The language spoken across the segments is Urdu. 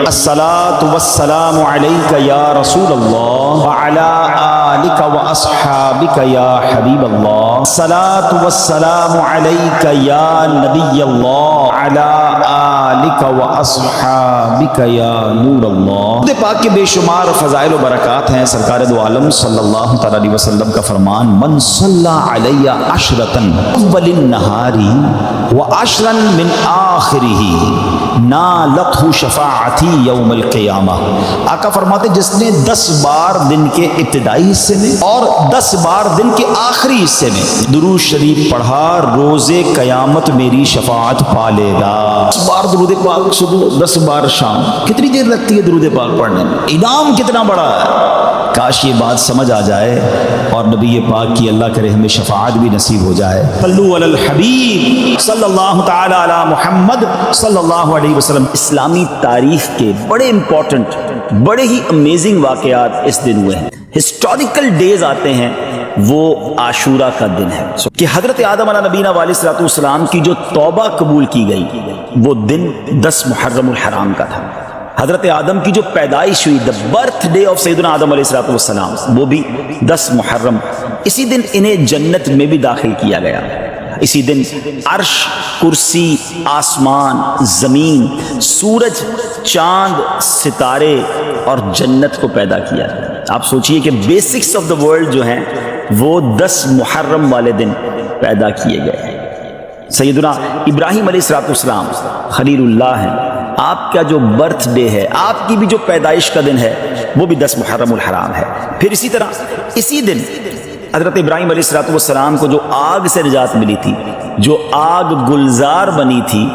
الصلاۃ والسلام علیک یا رسول اللہ وعلی آلک واصحابک یا حبیب اللہ، الصلاۃ والسلام علیک یا نبی اللہ وعلی آلک واصحابک یا نور اللہ۔ خود پاک کے بے شمار فضائل و برکات ہیں۔ سرکار دو عالم صلی اللہ تعالی علیہ وسلم کا فرمان، من صلی علی عشرۃ اول النہار وعشرا من آخرہ نالتہ شفاعتی یوم القیامہ۔ آقا فرماتے جس نے 10 بار دن کے ابتدائی حصے میں اور 10 بار دن کے آخری حصے میں درود شریف پڑھا، روز قیامت میری شفاعت پا لے گا۔ 10 بار درود پاک صبح، 10 بار شام، کتنی دیر لگتی ہے درود پاک پڑھنے میں؟ انعام کتنا بڑا ہے۔ کاش یہ بات سمجھ آ جائے اور نبی پاک کی اللہ کرے ہمیں شفاعت بھی نصیب ہو جائے۔ صلو علی الحبیب صلی اللہ تعالی علی محمد صلی اللہ علیہ وسلم۔ اسلامی تاریخ کے بڑے امپورٹنٹ، بڑے ہی امیزنگ واقعات اس دن ہوئے ہیں۔ ہسٹوریکل ڈیز آتے ہیں، وہ عاشورہ کا دن ہے کہ حضرت آدم علیہ نبینا علیہ الصلوۃ والسلام کی جو توبہ قبول کی گئی وہ دن 10 محرم الحرام کا تھا۔ حضرت آدم کی جو پیدائش ہوئی، دا برتھ ڈے آف سیدنا آدم علیہ الصلوۃ والسلام، وہ بھی 10 محرم۔ اسی دن انہیں جنت میں بھی داخل کیا گیا۔ اسی دن عرش، کرسی، آسمان، زمین، سورج، چاند، ستارے اور جنت کو پیدا کیا۔ آپ سوچئے کہ بیسکس آف دا ورلڈ جو ہیں وہ 10 محرم والے دن پیدا کیے گئے۔ سیدنا ابراہیم علیہ الصلوۃ والسلام خلیل اللہ ہیں، آپ کا جو برتھ ڈے ہے، آپ کی بھی جو پیدائش کا دن ہے وہ بھی 10 محرم الحرام ہے۔ پھر اسی طرح اسی دن حضرت ابراہیم علیہ الصلوۃ والسلام کو جو آگ سے نجات ملی تھی، جو آگ گلزار بنی تھی،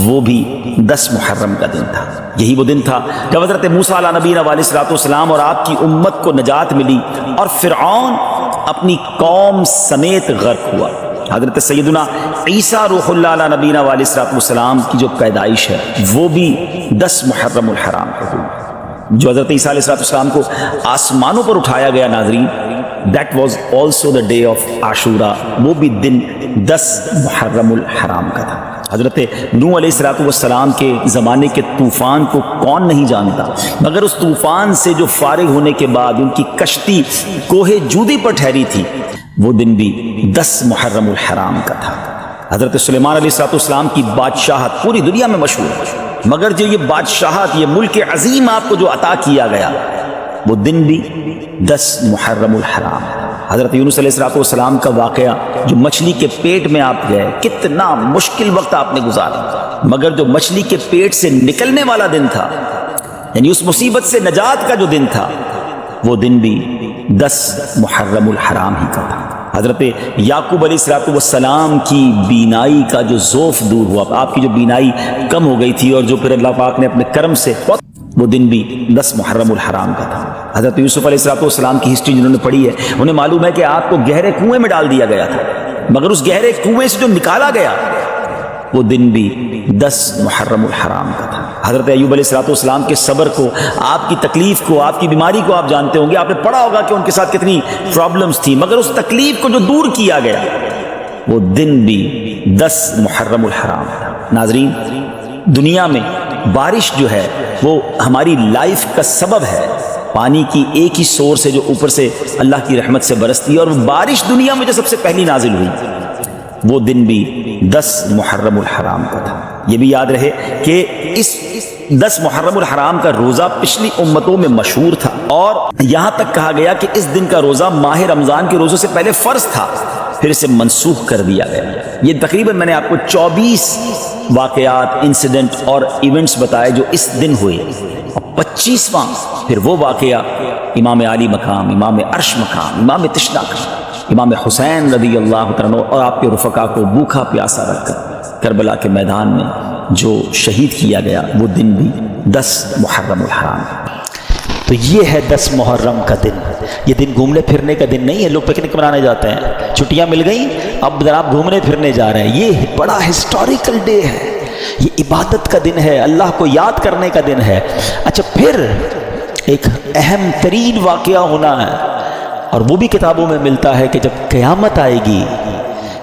وہ بھی 10 محرم کا دن تھا۔ یہی وہ دن تھا جب حضرت موسیٰ علیہ نبینا علیہ الصلوۃ والسلام اور آپ کی امت کو نجات ملی اور فرعون اپنی قوم سمیت غرق ہوا۔ حضرت سیدنا عیسیٰ روح اللہ علیہ نبینا علیہ الصلوۃ والسلام کی جو پیدائش ہے وہ بھی 10 محرم الحرام کو ہوئی۔ جو حضرت عیسیٰ علیہ الصلوۃ والسلام کو آسمانوں پر اٹھایا گیا ناظرین، that was also the day of عاشورہ، وہ بھی دن 10 محرم الحرام کا تھا۔ حضرت نوح علیہ الصلوۃ والسلام کے زمانے کے طوفان کو کون نہیں جانتا، مگر اس طوفان سے جو فارغ ہونے کے بعد ان کی کشتی کوہ جودی پر ٹھہری تھی، وہ دن بھی 10 محرم الحرام کا تھا۔ حضرت سلیمان علیہ الصلوۃ والسلام کی بادشاہت پوری دنیا میں مشہور ہے، مگر جو یہ بادشاہت، یہ ملک عظیم آپ کو جو عطا کیا گیا، وہ دن بھی 10 محرم الحرام ہے۔ حضرت یونس علیہ الصلوۃ والسلام کا واقعہ، جو مچھلی کے پیٹ میں آپ گئے، کتنا مشکل وقت آپ نے گزارا، مگر جو مچھلی کے پیٹ سے نکلنے والا دن تھا، یعنی اس مصیبت سے نجات کا جو دن تھا، وہ دن بھی 10 محرم الحرام ہی کا تھا۔ حضرت یعقوب علیہ الصلوۃ والسلام کی بینائی کا جو ذوف دور ہوا، آپ کی جو بینائی کم ہو گئی تھی اور جو پھر اللہ پاک نے اپنے کرم سے، وہ دن بھی 10 محرم الحرام کا تھا۔ حضرت یوسف علیہ الصلوۃ والسلام کی ہسٹری جنہوں نے پڑھی ہے انہیں معلوم ہے کہ آپ کو گہرے کنویں میں ڈال دیا گیا تھا، مگر اس گہرے کنویں سے جو نکالا گیا وہ دن بھی 10 محرم الحرام کا تھا۔ حضرت ایوب علیہ الصلوۃ والسلام کے صبر کو، آپ کی تکلیف کو، آپ کی بیماری کو آپ جانتے ہوں گے، آپ نے پڑھا ہوگا کہ ان کے ساتھ کتنی پرابلمز تھی، مگر اس تکلیف کو جو دور کیا گیا وہ دن بھی 10 محرم الحرام تھا۔ ناظرین، دنیا میں بارش جو ہے وہ ہماری لائف کا سبب ہے۔ پانی کی ایک ہی سورس ہے جو اوپر سے اللہ کی رحمت سے برستی ہے، اور وہ بارش دنیا میں جو سب سے پہلی نازل ہوئی وہ دن بھی 10 محرم الحرام کا تھا۔ یہ بھی یاد رہے کہ اس 10 محرم الحرام کا روزہ پچھلی امتوں میں مشہور تھا، اور یہاں تک کہا گیا کہ اس دن کا روزہ ماہ رمضان کے روزوں سے پہلے فرض تھا، پھر اسے منسوخ کر دیا گیا۔ یہ تقریباً میں نے آپ کو 24 واقعات، انسیڈنٹ اور ایونٹس بتائے جو اس دن ہوئے، اور 25واں پھر وہ واقعہ امام علی مقام، امام عرش مقام، امام تشنا کا، امام حسین رضی اللہ عنہ اور آپ کے رفقا کو بھوکا پیاسا رکھ کر کربلا کے میدان میں جو شہید کیا گیا، وہ دن بھی 10 محرم الحرام۔ تو یہ ہے 10 محرم کا دن۔ یہ دن گھومنے پھرنے کا دن نہیں ہے، لوگ پکنک منانے جاتے ہیں، چھٹیاں مل گئیں اب ذرا آپ گھومنے پھرنے جا رہے ہیں۔ یہ بڑا ہسٹوریکل ڈے ہے، یہ عبادت کا دن ہے، اللہ کو یاد کرنے کا دن ہے۔ اچھا، پھر ایک اہم ترین واقعہ ہونا ہے، اور وہ بھی کتابوں میں ملتا ہے کہ جب قیامت آئے گی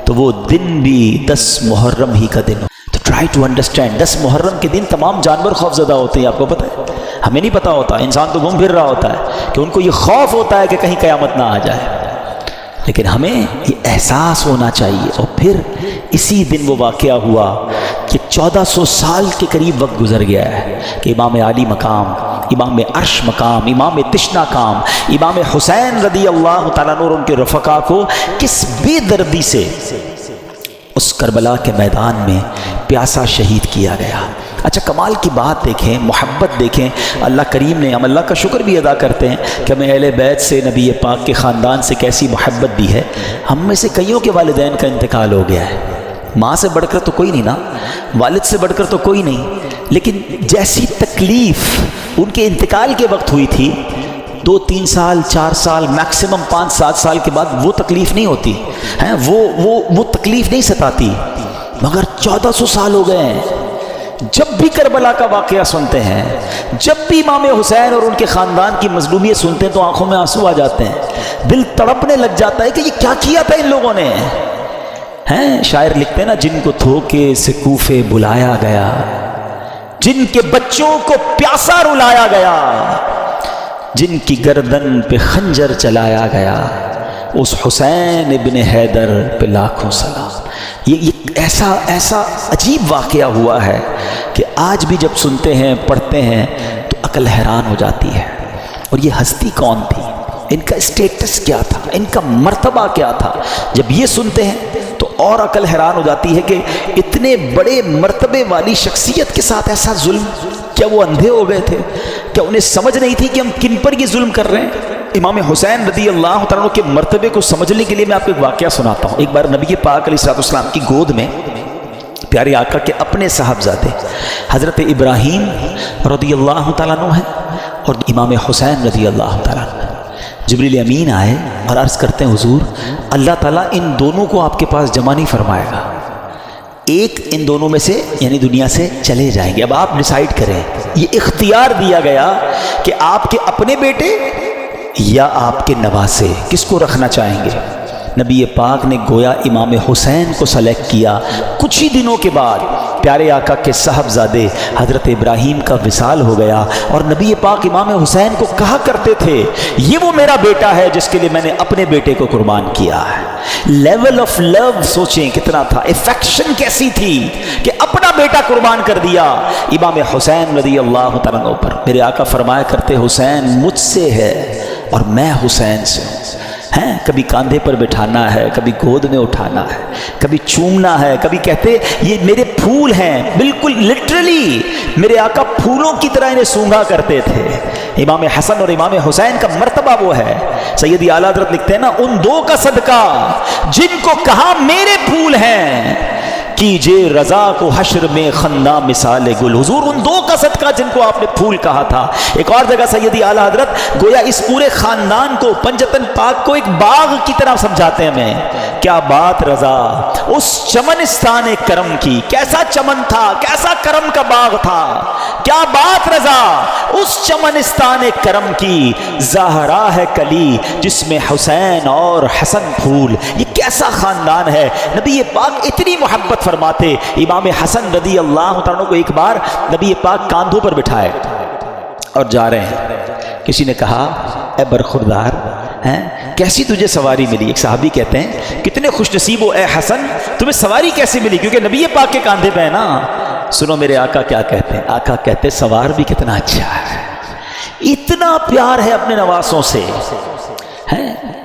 تو وہ دن بھی 10 محرم ہی کا دن ہو۔ تو ٹرائی ٹو انڈرسٹینڈ 10 محرم کے دن تمام جانور خوف زدہ ہوتے ہیں، آپ کو پتہ ہے؟ ہمیں نہیں پتہ ہوتا، انسان تو گھوم پھر رہا ہوتا ہے کہ ان کو یہ خوف ہوتا ہے کہ کہیں قیامت نہ آ جائے، لیکن ہمیں یہ احساس ہونا چاہیے۔ اور پھر اسی دن وہ واقعہ ہوا کہ 1400 سال کے قریب وقت گزر گیا ہے کہ امام علی مقام، امام عرش مقام، امام تشنا کام، امام حسین رضی اللہ تعالیٰ عنہ اور ان کے رفقا کو کس بے دردی سے اس کربلا کے میدان میں پیاسا شہید کیا گیا۔ اچھا کمال کی بات دیکھیں، محبت دیکھیں، اللہ کریم نے، ہم اللہ کا شکر بھی ادا کرتے ہیں کہ ہمیں اہل بیت سے، نبی پاک کے خاندان سے کیسی محبت دی ہے۔ ہم میں سے کئیوں کے والدین کا انتقال ہو گیا ہے، ماں سے بڑھ کر تو کوئی نہیں نا، والد سے بڑھ کر تو کوئی نہیں، لیکن جیسی تکلیف ان کے انتقال کے وقت ہوئی تھی 2-3 سال 4 سال میکسیمم 5-7 سال کے بعد وہ تکلیف نہیں ہوتی ہیں، وہ تکلیف نہیں ستاتی، مگر 1400 سال ہو گئے ہیں۔ جب بھی کربلا کا واقعہ سنتے ہیں، جب بھی امام حسین اور ان کے خاندان کی مظلومیت سنتے ہیں تو آنکھوں میں آنسو آ جاتے ہیں، دل تڑپنے لگ جاتا ہے کہ یہ کیا کیا تھا ان لوگوں نے۔ ہیں شاعر لکھتے ہیں نا، جن کو دھوکے سے کوفے بلایا گیا، جن کے بچوں کو پیاسا رلایا گیا، جن کی گردن پہ خنجر چلایا گیا، اس حسین ابن حیدر پہ لاکھوں سلام۔ یہ ایسا عجیب واقعہ ہوا ہے کہ آج بھی جب سنتے ہیں، پڑھتے ہیں تو عقل حیران ہو جاتی ہے۔ اور یہ ہستی کون تھی، ان کا اسٹیٹس کیا تھا، ان کا مرتبہ کیا تھا، جب یہ سنتے ہیں تو اور عقل حیران ہو جاتی ہے کہ اتنے بڑے مرتبے والی شخصیت کے ساتھ ایسا ظلم۔ کیا وہ اندھے ہو گئے تھے؟ کیا انہیں سمجھ نہیں تھی کہ ہم کن پر یہ ظلم کر رہے ہیں؟ امام حسین رضی اللہ تعالیٰ کے مرتبے کو سمجھنے کے لیے میں آپ کو ایک واقعہ سناتا ہوں۔ ایک بار نبی پاک علیہ السلام کی گود میں پیارے آقا کے اپنے صاحبزادے حضرت ابراہیم رضی اللہ تعالیٰ عنہ ہیں اور امام حسین رضی اللہ تعالیٰ عنہ۔ جبریل امین آئے اور عرض کرتے ہیں حضور اللہ تعالیٰ ان دونوں کو آپ کے پاس جمع نہیں فرمائے گا، ایک ان دونوں میں سے یعنی دنیا سے چلے جائیں گے، اب آپ ڈیسائیڈ کریں۔ یہ اختیار دیا گیا کہ آپ کے اپنے بیٹے یا آپ کے نواسے کس کو رکھنا چاہیں گے؟ نبی پاک نے گویا امام حسین کو سلیکٹ کیا۔ کچھ ہی دنوں کے بعد پیارے آقا کے صاحبزادے حضرت ابراہیم کا وصال ہو گیا اور نبی پاک امام حسین کو کہا کرتے تھے یہ وہ میرا بیٹا ہے جس کے لیے میں نے اپنے بیٹے کو قربان کیا ہے۔ لیول آف لو سوچیں کتنا تھا، افیکشن کیسی تھی کہ اپنا بیٹا قربان کر دیا امام حسین رضی اللہ تعالیٰ عنہ پر۔ میرے آقا فرمایا کرتے حسین مجھ سے ہے اور میں حسین سے ہوں۔ کبھی کاندھے پر بٹھانا ہے، کبھی گود میں اٹھانا ہے، کبھی چومنا ہے، کبھی کہتے یہ میرے پھول ہیں، بالکل لٹرلی میرے آقا پھولوں کی طرح انہیں سونگا کرتے تھے۔ امام حسن اور امام حسین کا مرتبہ وہ ہے۔ سیدی اعلیٰ حضرت لکھتے ہیں نا، ان دو کا صدقہ جن کو کہا میرے پھول ہیں، کیجئے رضا کو حشر میں خندہ مثال گل۔ حضور ان دو کا صدقہ جن کو آپ نے پھول کہا تھا۔ ایک اور جگہ سیدی اعلیٰ حضرت گویا اس پورے خاندان کو، پنجتن پاک کو ایک باغ کی طرح سمجھاتے ہیں ہمیں۔ کیا بات رضا اس چمنستان کرم کی، کیسا چمن تھا، کیسا کرم کا باغ تھا۔ کیا بات رضا اس چمنستان کرم کی، زہرا ہے کلی جس میں حسین اور حسن پھول۔ یہ کیسا خاندان ہے۔ نبی پاک اتنی محبت فرماتے۔ امام حسن رضی اللہ تعالیٰ کو ایک بار نبی پاک کاندھوں پر بٹھائے اور جا رہے ہیں۔ کسی نے کہا اے برخوردار کیسی تجھے سواری ملی؟ ایک صحابی کہتے ہیں کتنے خوش نصیب ہو اے حسن، تمہیں سواری کیسی ملی؟ کیونکہ نبی پاک کے کاندھے پہ ہے نا۔ سنو میرے آقا کیا کہتے ہیں، آقا کہتے سوار بھی کتنا اچھا ہے، اتنا پیار ہے اپنے نواسوں سے۔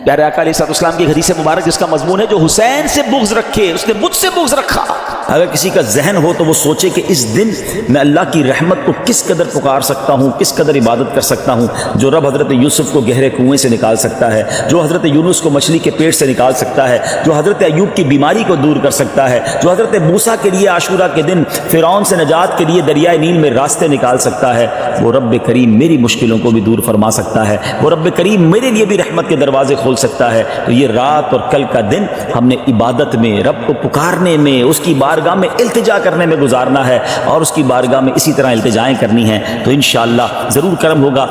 پیارے آقا علیہ السلام کی حدیث مبارک جس کا مضمون ہے جو حسین سے بغض رکھے اس نے مجھ سے بغض رکھا۔ اگر کسی کا ذہن ہو تو وہ سوچے کہ اس دن میں اللہ کی رحمت کو کس قدر پکار سکتا ہوں، کس قدر عبادت کر سکتا ہوں۔ جو رب حضرت یوسف کو گہرے کنویں سے نکال سکتا ہے، جو حضرت یونس کو مچھلی کے پیٹ سے نکال سکتا ہے، جو حضرت ایوب کی بیماری کو دور کر سکتا ہے، جو حضرت موسیٰ کے لیے عاشورہ کے دن فرعون سے نجات کے لیے دریائے نیل میں راستے نکال سکتا ہے، وہ رب کریم میری مشکلوں کو بھی دور فرما سکتا ہے، وہ رب کریم میرے لیے بھی رحمت کے دروازے کھول سکتا ہے۔ تو یہ رات اور کل کا دن ہم نے عبادت میں، رب کو پکارنے میں، اس کی بارگاہ میں التجا کرنے میں گزارنا ہے اور اس کی بارگاہ میں اسی طرح التجائیں کرنی ہیں، تو انشاءاللہ ضرور کرم ہوگا۔